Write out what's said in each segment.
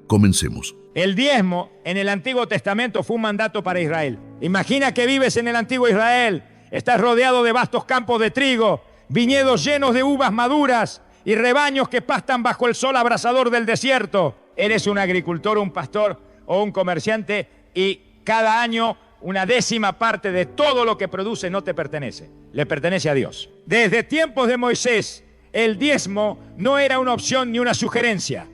Comencemos. El diezmo en el Antiguo Testamento fue un mandato para Israel. Imagina que vives en el antiguo Israel, estás rodeado de vastos campos de trigo, viñedos llenos de uvas maduras y rebaños que pastan bajo el sol abrasador del desierto. Eres un agricultor, un pastor o un comerciante y cada año una décima parte de todo lo que produces no te pertenece, le pertenece a Dios. Desde tiempos de Moisés, el diezmo no era una opción ni una sugerencia,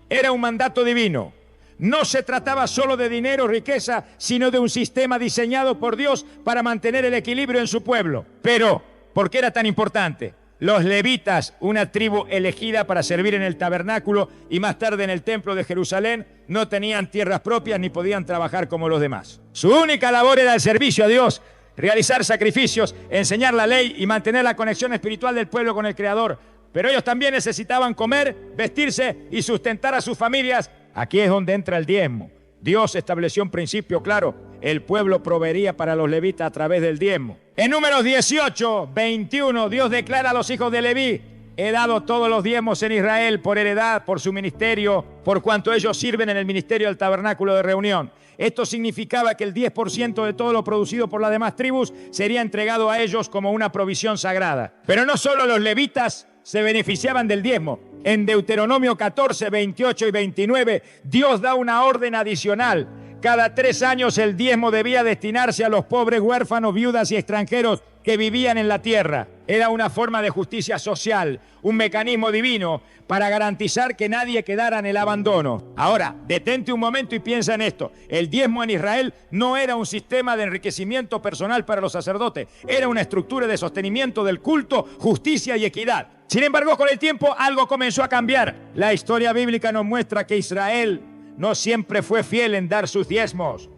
era un mandato divino. No se trataba solo de dinero o riqueza, sino de un sistema diseñado por Dios para mantener el equilibrio en su pueblo. Pero, ¿por qué era tan importante? Los levitas, una tribu elegida para servir en el tabernáculo y más tarde en el templo de Jerusalén, no tenían tierras propias ni podían trabajar como los demás. Su única labor era el servicio a Dios, realizar sacrificios, enseñar la ley y mantener la conexión espiritual del pueblo con el Creador. Pero ellos también necesitaban comer, vestirse y sustentar a sus familias. Aquí es donde entra el diezmo. Dios estableció un principio claro. El pueblo proveería para los levitas a través del diezmo. En Números 18, 21, Dios declara a los hijos de Leví: he dado todos los diezmos en Israel por heredad, por su ministerio, por cuanto ellos sirven en el ministerio del tabernáculo de reunión. Esto significaba que el 10% de todo lo producido por las demás tribus sería entregado a ellos como una provisión sagrada. Pero no solo los levitas se beneficiaban del diezmo. En Deuteronomio 14, 28 y 29, Dios da una orden adicional. Cada 3 años el diezmo debía destinarse a los pobres, huérfanos, viudas y extranjeros que vivían en la tierra. Era una forma de justicia social, un mecanismo divino para garantizar que nadie quedara en el abandono. Ahora, detente un momento y piensa en esto. El diezmo en Israel no era un sistema de enriquecimiento personal para los sacerdotes, era una estructura de sostenimiento del culto, justicia y equidad. Sin embargo, con el tiempo algo comenzó a cambiar. La historia bíblica nos muestra que Israel no siempre fue fiel en dar sus diezmos.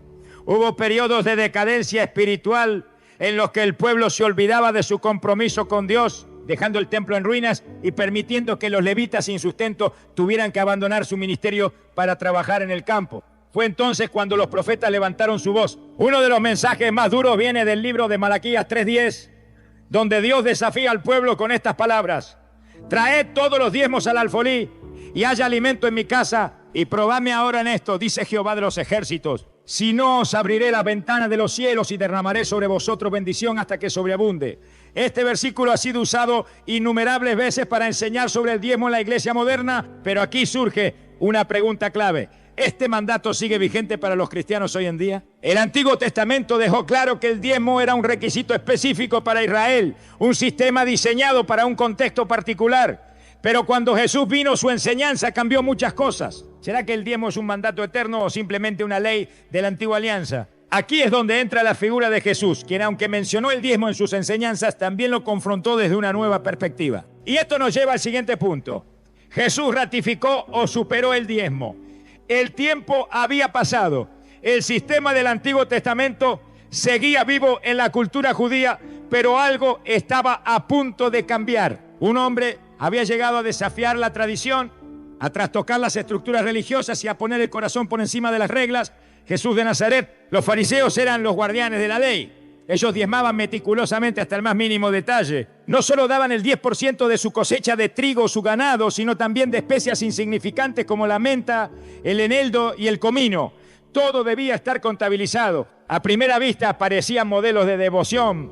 Hubo periodos de decadencia espiritual en los que el pueblo se olvidaba de su compromiso con Dios, dejando el templo en ruinas y permitiendo que los levitas sin sustento tuvieran que abandonar su ministerio para trabajar en el campo. Fue entonces cuando los profetas levantaron su voz. Uno de los mensajes más duros viene del libro de Malaquías 3:10, donde Dios desafía al pueblo con estas palabras: traed todos los diezmos al alfolí y haya alimento en mi casa, y probadme ahora en esto, dice Jehová de los ejércitos, si no os abriré las ventanas de los cielos y derramaré sobre vosotros bendición hasta que sobreabunde. Este versículo ha sido usado innumerables veces para enseñar sobre el diezmo en la iglesia moderna, pero aquí surge una pregunta clave. ¿Este mandato sigue vigente para los cristianos hoy en día? El Antiguo Testamento dejó claro que el diezmo era un requisito específico para Israel, un sistema diseñado para un contexto particular. Pero cuando Jesús vino, su enseñanza cambió muchas cosas. ¿Será que el diezmo es un mandato eterno o simplemente una ley de la antigua alianza? Aquí es donde entra la figura de Jesús, quien aunque mencionó el diezmo en sus enseñanzas, también lo confrontó desde una nueva perspectiva. Y esto nos lleva al siguiente punto. Jesús ratificó o superó el diezmo. El tiempo había pasado. El sistema del Antiguo Testamento seguía vivo en la cultura judía, pero algo estaba a punto de cambiar. Un hombre había llegado a desafiar la tradición, a trastocar las estructuras religiosas y a poner el corazón por encima de las reglas. Jesús de Nazaret. Los fariseos eran los guardianes de la ley. Ellos diezmaban meticulosamente hasta el más mínimo detalle. No solo daban el 10% de su cosecha de trigo o su ganado, sino también de especias insignificantes como la menta, el eneldo y el comino. Todo debía estar contabilizado. A primera vista parecían modelos de devoción,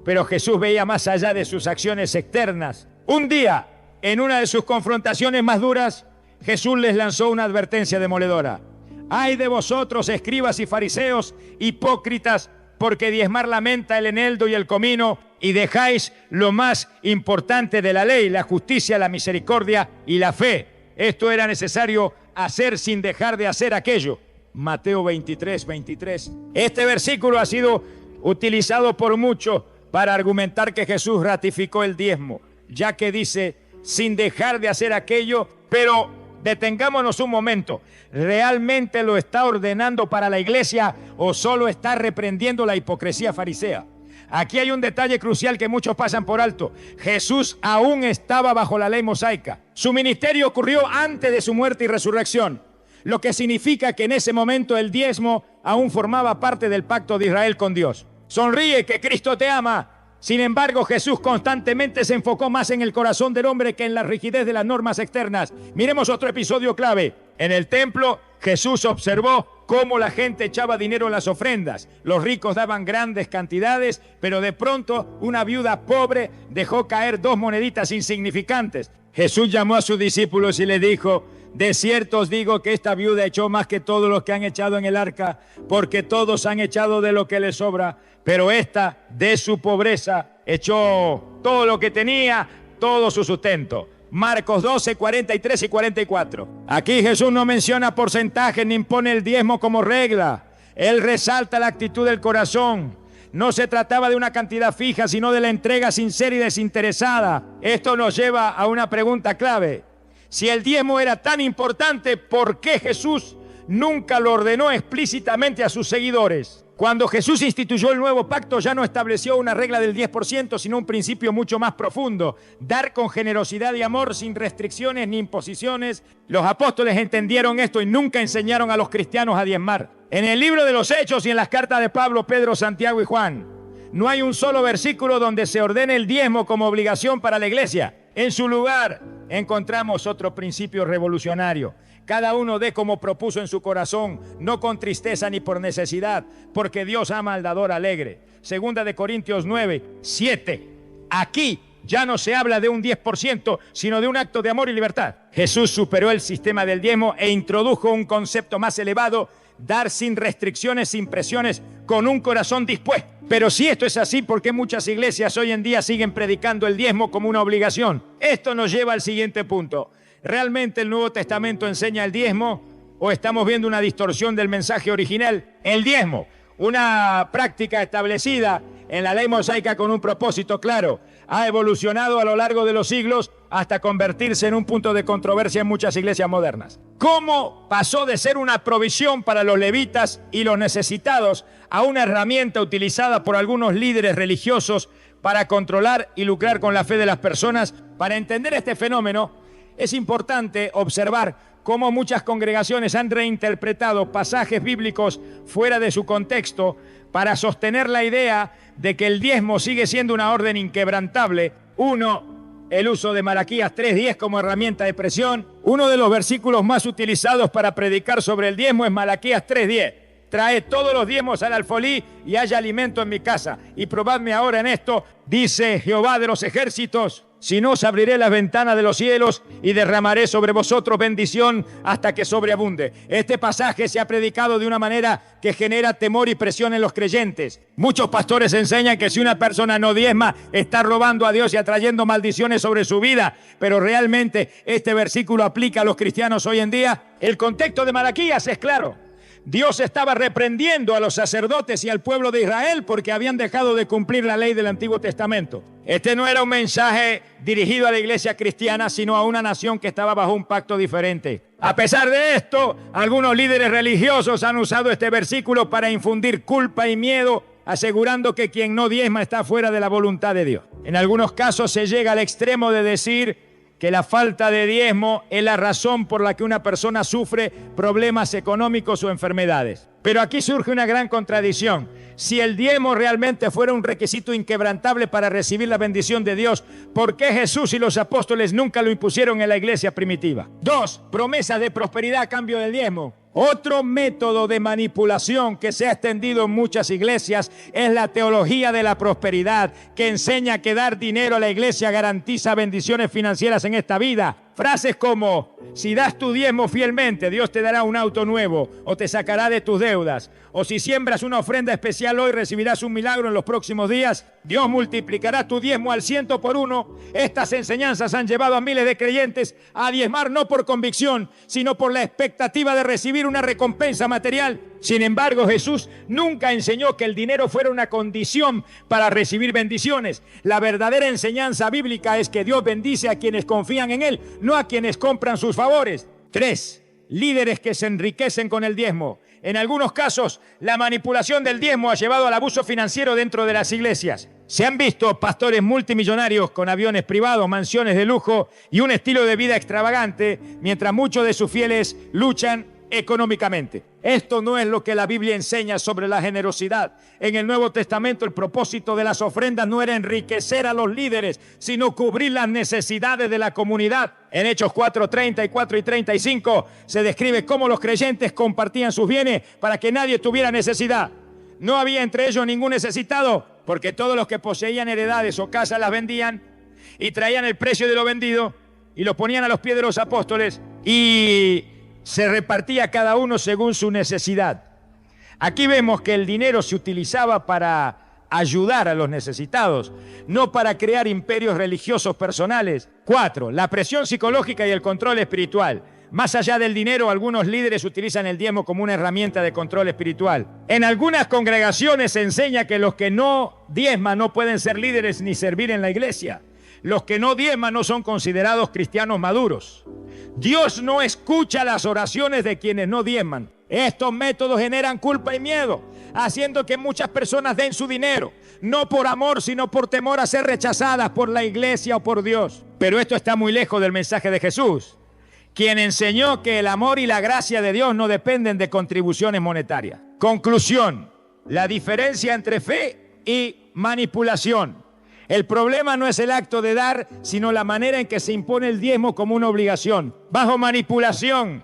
pero Jesús veía más allá de sus acciones externas. Un día, en una de sus confrontaciones más duras, Jesús les lanzó una advertencia demoledora. ¡Ay de vosotros, escribas y fariseos, hipócritas, porque diezmar la menta, el eneldo y el comino, y dejáis lo más importante de la ley, la justicia, la misericordia y la fe! Esto era necesario hacer sin dejar de hacer aquello. Mateo 23, 23. Este versículo ha sido utilizado por muchos para argumentar que Jesús ratificó el diezmo, ya que dice sin dejar de hacer aquello. Pero detengámonos un momento. ¿Realmente lo está ordenando para la iglesia o solo está reprendiendo la hipocresía farisea? Aquí hay un detalle crucial que muchos pasan por alto. Jesús aún estaba bajo la ley mosaica. Su ministerio ocurrió antes de su muerte y resurrección, lo que significa que en ese momento el diezmo aún formaba parte del pacto de Israel con Dios. Sonríe, que Cristo te ama. Sin embargo, Jesús constantemente se enfocó más en el corazón del hombre que en la rigidez de las normas externas. Miremos otro episodio clave. En el templo, Jesús observó cómo la gente echaba dinero en las ofrendas. Los ricos daban grandes cantidades, pero de pronto una viuda pobre dejó caer 2 moneditas insignificantes. Jesús llamó a sus discípulos y les dijo: de cierto os digo que esta viuda echó más que todos los que han echado en el arca, porque todos han echado de lo que les sobra, pero esta de su pobreza echó todo lo que tenía, todo su sustento. Marcos 12, 43 y 44. Aquí Jesús no menciona porcentajes ni impone el diezmo como regla. Él resalta la actitud del corazón. No se trataba de una cantidad fija, sino de la entrega sincera y desinteresada. Esto nos lleva a una pregunta clave. Si el diezmo era tan importante, ¿por qué Jesús nunca lo ordenó explícitamente a sus seguidores? Cuando Jesús instituyó el nuevo pacto, ya no estableció una regla del 10%, sino un principio mucho más profundo: dar con generosidad y amor, sin restricciones ni imposiciones. Los apóstoles entendieron esto y nunca enseñaron a los cristianos a diezmar. En el libro de los Hechos y en las cartas de Pablo, Pedro, Santiago y Juan, no hay un solo versículo donde se ordene el diezmo como obligación para la iglesia. En su lugar, encontramos otro principio revolucionario: cada uno dé como propuso en su corazón, no con tristeza ni por necesidad, porque Dios ama al dador alegre. Segunda de Corintios 9, 7. Aquí ya no se habla de un 10%, sino de un acto de amor y libertad. Jesús superó el sistema del diezmo e introdujo un concepto más elevado: dar sin restricciones, sin presiones, con un corazón dispuesto. Pero si esto es así, ¿por qué muchas iglesias hoy en día siguen predicando el diezmo como una obligación? Esto nos lleva al siguiente punto. ¿Realmente el Nuevo Testamento enseña el diezmo o estamos viendo una distorsión del mensaje original? El diezmo, una práctica establecida en la ley mosaica con un propósito claro, ha evolucionado a lo largo de los siglos hasta convertirse en un punto de controversia en muchas iglesias modernas. ¿Cómo pasó de ser una provisión para los levitas y los necesitados a una herramienta utilizada por algunos líderes religiosos para controlar y lucrar con la fe de las personas? Para entender este fenómeno, es importante observar cómo muchas congregaciones han reinterpretado pasajes bíblicos fuera de su contexto para sostener la idea de que el diezmo sigue siendo una orden inquebrantable. Uno, el uso de Malaquías 3:10 como herramienta de presión. Uno de los versículos más utilizados para predicar sobre el diezmo es Malaquías 3:10. Traed todos los diezmos al alfolí y haya alimento en mi casa. Y probadme ahora en esto, dice Jehová de los ejércitos, si no os abriré las ventanas de los cielos y derramaré sobre vosotros bendición hasta que sobreabunde. Este pasaje se ha predicado de una manera que genera temor y presión en los creyentes. Muchos pastores enseñan que si una persona no diezma, está robando a Dios y atrayendo maldiciones sobre su vida. Pero realmente este versículo aplica a los cristianos hoy en día. El contexto de Malaquías es claro. Dios estaba reprendiendo a los sacerdotes y al pueblo de Israel porque habían dejado de cumplir la ley del Antiguo Testamento. Este no era un mensaje dirigido a la iglesia cristiana, sino a una nación que estaba bajo un pacto diferente. A pesar de esto, algunos líderes religiosos han usado este versículo para infundir culpa y miedo, asegurando que quien no diezma está fuera de la voluntad de Dios. En algunos casos se llega al extremo de decir que la falta de diezmo es la razón por la que una persona sufre problemas económicos o enfermedades. Pero aquí surge una gran contradicción. Si el diezmo realmente fuera un requisito inquebrantable para recibir la bendición de Dios, ¿por qué Jesús y los apóstoles nunca lo impusieron en la iglesia primitiva? 2. Promesas de prosperidad a cambio del diezmo. Otro método de manipulación que se ha extendido en muchas iglesias es la teología de la prosperidad, que enseña que dar dinero a la iglesia garantiza bendiciones financieras en esta vida. Frases como: si das tu diezmo fielmente, Dios te dará un auto nuevo o te sacará de tus deudas. O si siembras una ofrenda especial hoy, recibirás un milagro en los próximos días. Dios multiplicará tu diezmo al 100 por 1. Estas enseñanzas han llevado a miles de creyentes a diezmar no por convicción, sino por la expectativa de recibir una recompensa material. Sin embargo, Jesús nunca enseñó que el dinero fuera una condición para recibir bendiciones. La verdadera enseñanza bíblica es que Dios bendice a quienes confían en Él, no a quienes compran sus favores. 3. Líderes que se enriquecen con el diezmo. En algunos casos, la manipulación del diezmo ha llevado al abuso financiero dentro de las iglesias. Se han visto pastores multimillonarios con aviones privados, mansiones de lujo y un estilo de vida extravagante, mientras muchos de sus fieles luchan económicamente. Esto no es lo que la Biblia enseña sobre la generosidad. En el Nuevo Testamento el propósito de las ofrendas no era enriquecer a los líderes, sino cubrir las necesidades de la comunidad. En Hechos 4:34 y 35 se describe cómo los creyentes compartían sus bienes para que nadie tuviera necesidad. No había entre ellos ningún necesitado, porque todos los que poseían heredades o casas las vendían y traían el precio de lo vendido y lo ponían a los pies de los apóstoles y se repartía cada uno según su necesidad. Aquí vemos que el dinero se utilizaba para ayudar a los necesitados, no para crear imperios religiosos personales. 4. La presión psicológica y el control espiritual. Más allá del dinero, algunos líderes utilizan el diezmo como una herramienta de control espiritual. En algunas congregaciones se enseña que los que no diezman no pueden ser líderes ni servir en la iglesia. Los que no diezman no son considerados cristianos maduros. Dios no escucha las oraciones de quienes no diezman. Estos métodos generan culpa y miedo, haciendo que muchas personas den su dinero, no por amor, sino por temor a ser rechazadas por la iglesia o por Dios. Pero esto está muy lejos del mensaje de Jesús, quien enseñó que el amor y la gracia de Dios no dependen de contribuciones monetarias. Conclusión: la diferencia entre fe y manipulación. El problema no es el acto de dar, sino la manera en que se impone el diezmo como una obligación. Bajo manipulación,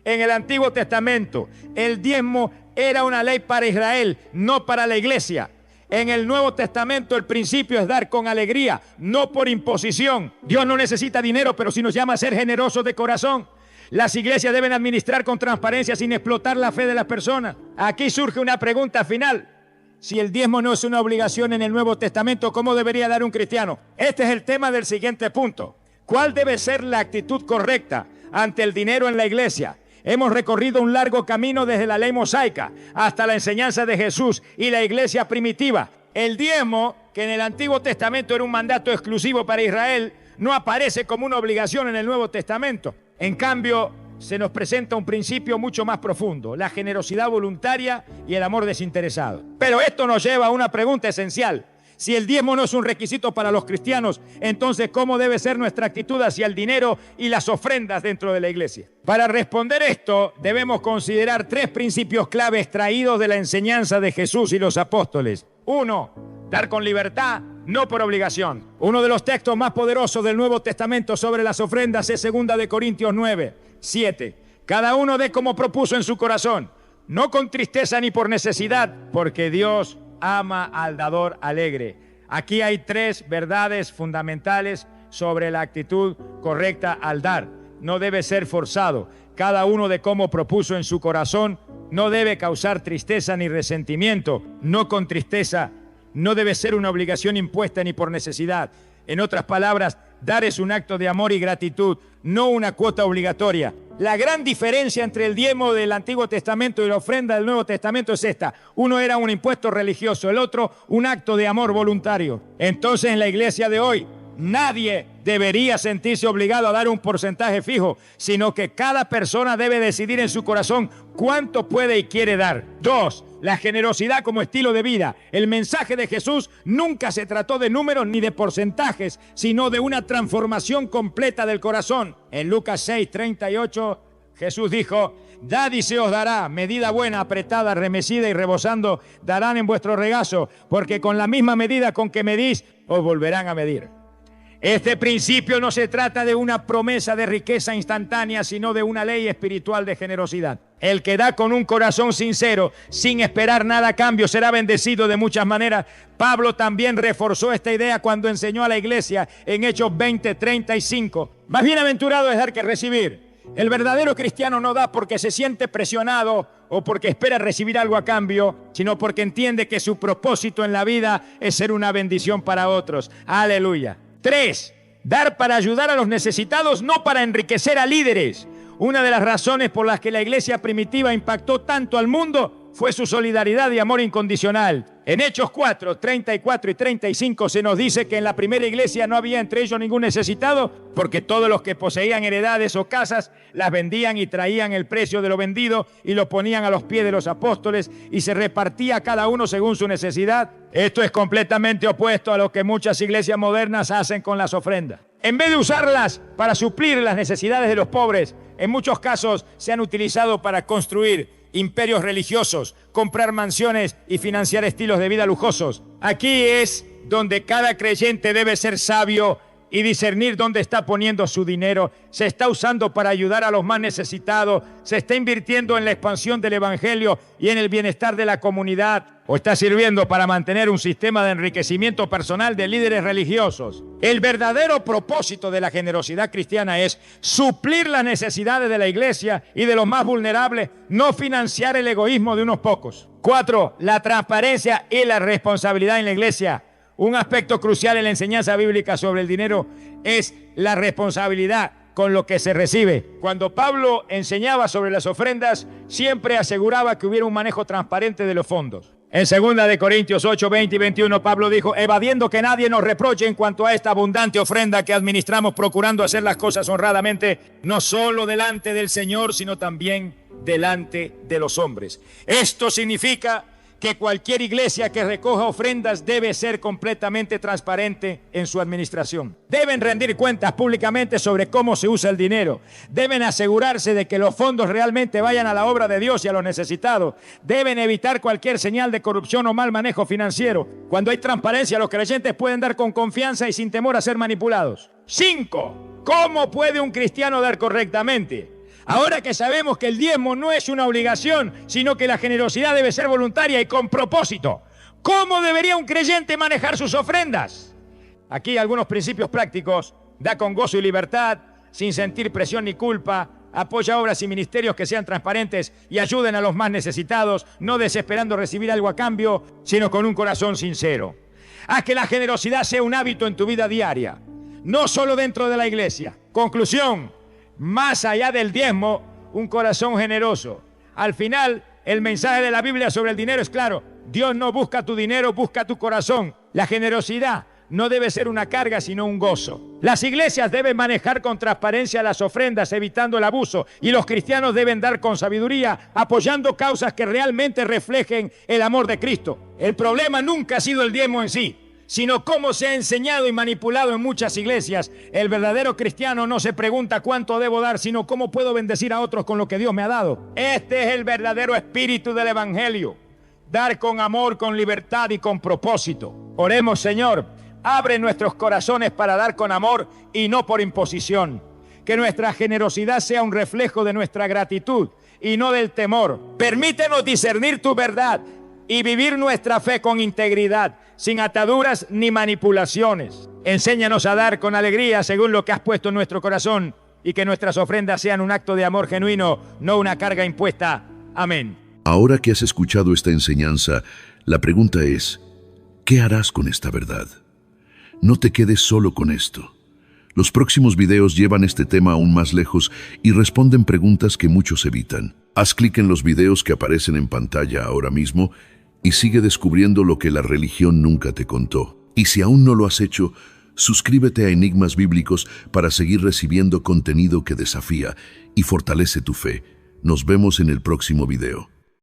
en el Antiguo Testamento, el diezmo era una ley para Israel, no para la iglesia. En el Nuevo Testamento el principio es dar con alegría, no por imposición. Dios no necesita dinero, pero sí nos llama a ser generosos de corazón. Las iglesias deben administrar con transparencia sin explotar la fe de las personas. Aquí surge una pregunta final. Si el diezmo no es una obligación en el Nuevo Testamento, ¿cómo debería dar un cristiano? Este es el tema del siguiente punto. ¿Cuál debe ser la actitud correcta ante el dinero en la iglesia? Hemos recorrido un largo camino desde la ley mosaica hasta la enseñanza de Jesús y la iglesia primitiva. El diezmo, que en el Antiguo Testamento era un mandato exclusivo para Israel, no aparece como una obligación en el Nuevo Testamento. En cambio, se nos presenta un principio mucho más profundo: la generosidad voluntaria y el amor desinteresado. Pero esto nos lleva a una pregunta esencial. Si el diezmo no es un requisito para los cristianos, entonces ¿cómo debe ser nuestra actitud hacia el dinero y las ofrendas dentro de la iglesia? Para responder esto, debemos considerar 3 principios clave extraídos de la enseñanza de Jesús y los apóstoles. 1. Dar con libertad, no por obligación. Uno de los textos más poderosos del Nuevo Testamento sobre las ofrendas es 2 de Corintios 9:7. Cada uno dé como propuso en su corazón, no con tristeza ni por necesidad, porque Dios ama al dador alegre. Aquí hay 3 verdades fundamentales sobre la actitud correcta al dar. No debe ser forzado. Cada uno dé como propuso en su corazón. No debe causar tristeza ni resentimiento. No con tristeza. No debe ser una obligación impuesta ni por necesidad. En otras palabras, dar es un acto de amor y gratitud, no una cuota obligatoria. La gran diferencia entre el diezmo del Antiguo Testamento y la ofrenda del Nuevo Testamento es esta. Uno era un impuesto religioso, el otro un acto de amor voluntario. Entonces, en la iglesia de hoy, nadie debería sentirse obligado a dar un porcentaje fijo, sino que cada persona debe decidir en su corazón cuánto puede y quiere dar. 2. La generosidad como estilo de vida. El mensaje de Jesús nunca se trató de números ni de porcentajes, sino de una transformación completa del corazón. En Lucas 6:38, Jesús dijo: dad y se os dará, medida buena, apretada, remecida y rebosando, darán en vuestro regazo, porque con la misma medida con que medís, os volverán a medir. Este principio no se trata de una promesa de riqueza instantánea, sino de una ley espiritual de generosidad. El que da con un corazón sincero, sin esperar nada a cambio, será bendecido de muchas maneras. Pablo también reforzó esta idea cuando enseñó a la iglesia en Hechos 20:35. Más bienaventurado es dar que recibir. El verdadero cristiano no da porque se siente presionado o porque espera recibir algo a cambio, sino porque entiende que su propósito en la vida es ser una bendición para otros. Aleluya. 3. Dar para ayudar a los necesitados, no para enriquecer a líderes. Una de las razones por las que la iglesia primitiva impactó tanto al mundo fue su solidaridad y amor incondicional. En Hechos 4, 34 y 35 se nos dice que en la primera iglesia no había entre ellos ningún necesitado, porque todos los que poseían heredades o casas las vendían y traían el precio de lo vendido y lo ponían a los pies de los apóstoles y se repartía cada uno según su necesidad. Esto es completamente opuesto a lo que muchas iglesias modernas hacen con las ofrendas. En vez de usarlas para suplir las necesidades de los pobres, en muchos casos se han utilizado para construir imperios religiosos, comprar mansiones y financiar estilos de vida lujosos. Aquí es donde cada creyente debe ser sabio y discernir dónde está poniendo su dinero. Se está usando para ayudar a los más necesitados, se está invirtiendo en la expansión del evangelio y en el bienestar de la comunidad, o está sirviendo para mantener un sistema de enriquecimiento personal de líderes religiosos. El verdadero propósito de la generosidad cristiana es suplir las necesidades de la iglesia y de los más vulnerables, no financiar el egoísmo de unos pocos. 4. La transparencia y la responsabilidad en la iglesia. Un aspecto crucial en la enseñanza bíblica sobre el dinero es la responsabilidad con lo que se recibe. Cuando Pablo enseñaba sobre las ofrendas, siempre aseguraba que hubiera un manejo transparente de los fondos. En 2 Corintios 8, 20 y 21, Pablo dijo: evadiendo que nadie nos reproche en cuanto a esta abundante ofrenda que administramos, procurando hacer las cosas honradamente, no solo delante del Señor, sino también delante de los hombres. Esto significa que cualquier iglesia que recoja ofrendas debe ser completamente transparente en su administración. Deben rendir cuentas públicamente sobre cómo se usa el dinero. Deben asegurarse de que los fondos realmente vayan a la obra de Dios y a los necesitados. Deben evitar cualquier señal de corrupción o mal manejo financiero. Cuando hay transparencia, los creyentes pueden dar con confianza y sin temor a ser manipulados. 5. ¿Cómo puede un cristiano dar correctamente? Ahora que sabemos que el diezmo no es una obligación, sino que la generosidad debe ser voluntaria y con propósito, ¿cómo debería un creyente manejar sus ofrendas? Aquí algunos principios prácticos. Da con gozo y libertad, sin sentir presión ni culpa. Apoya obras y ministerios que sean transparentes y ayuden a los más necesitados, no desesperando recibir algo a cambio, sino con un corazón sincero. Haz que la generosidad sea un hábito en tu vida diaria, no solo dentro de la iglesia. Conclusión: más allá del diezmo, un corazón generoso. Al final, el mensaje de la Biblia sobre el dinero es claro. Dios no busca tu dinero, busca tu corazón. La generosidad no debe ser una carga, sino un gozo. Las iglesias deben manejar con transparencia las ofrendas, evitando el abuso. Y los cristianos deben dar con sabiduría, apoyando causas que realmente reflejen el amor de Cristo. El problema nunca ha sido el diezmo en sí, sino cómo se ha enseñado y manipulado en muchas iglesias. El verdadero cristiano no se pregunta cuánto debo dar, sino cómo puedo bendecir a otros con lo que Dios me ha dado. Este es el verdadero espíritu del evangelio: dar con amor, con libertad y con propósito. Oremos: Señor, abre nuestros corazones para dar con amor y no por imposición. Que nuestra generosidad sea un reflejo de nuestra gratitud y no del temor. Permítenos discernir tu verdad y vivir nuestra fe con integridad, sin ataduras ni manipulaciones. Enséñanos a dar con alegría según lo que has puesto en nuestro corazón, y que nuestras ofrendas sean un acto de amor genuino, no una carga impuesta. Amén. Ahora que has escuchado esta enseñanza, la pregunta es: ¿qué harás con esta verdad? No te quedes solo con esto. Los próximos videos llevan este tema aún más lejos y responden preguntas que muchos evitan. Haz clic en los videos que aparecen en pantalla ahora mismo y sigue descubriendo lo que la religión nunca te contó. Y si aún no lo has hecho, suscríbete a Enigmas Bíblicos para seguir recibiendo contenido que desafía y fortalece tu fe. Nos vemos en el próximo video.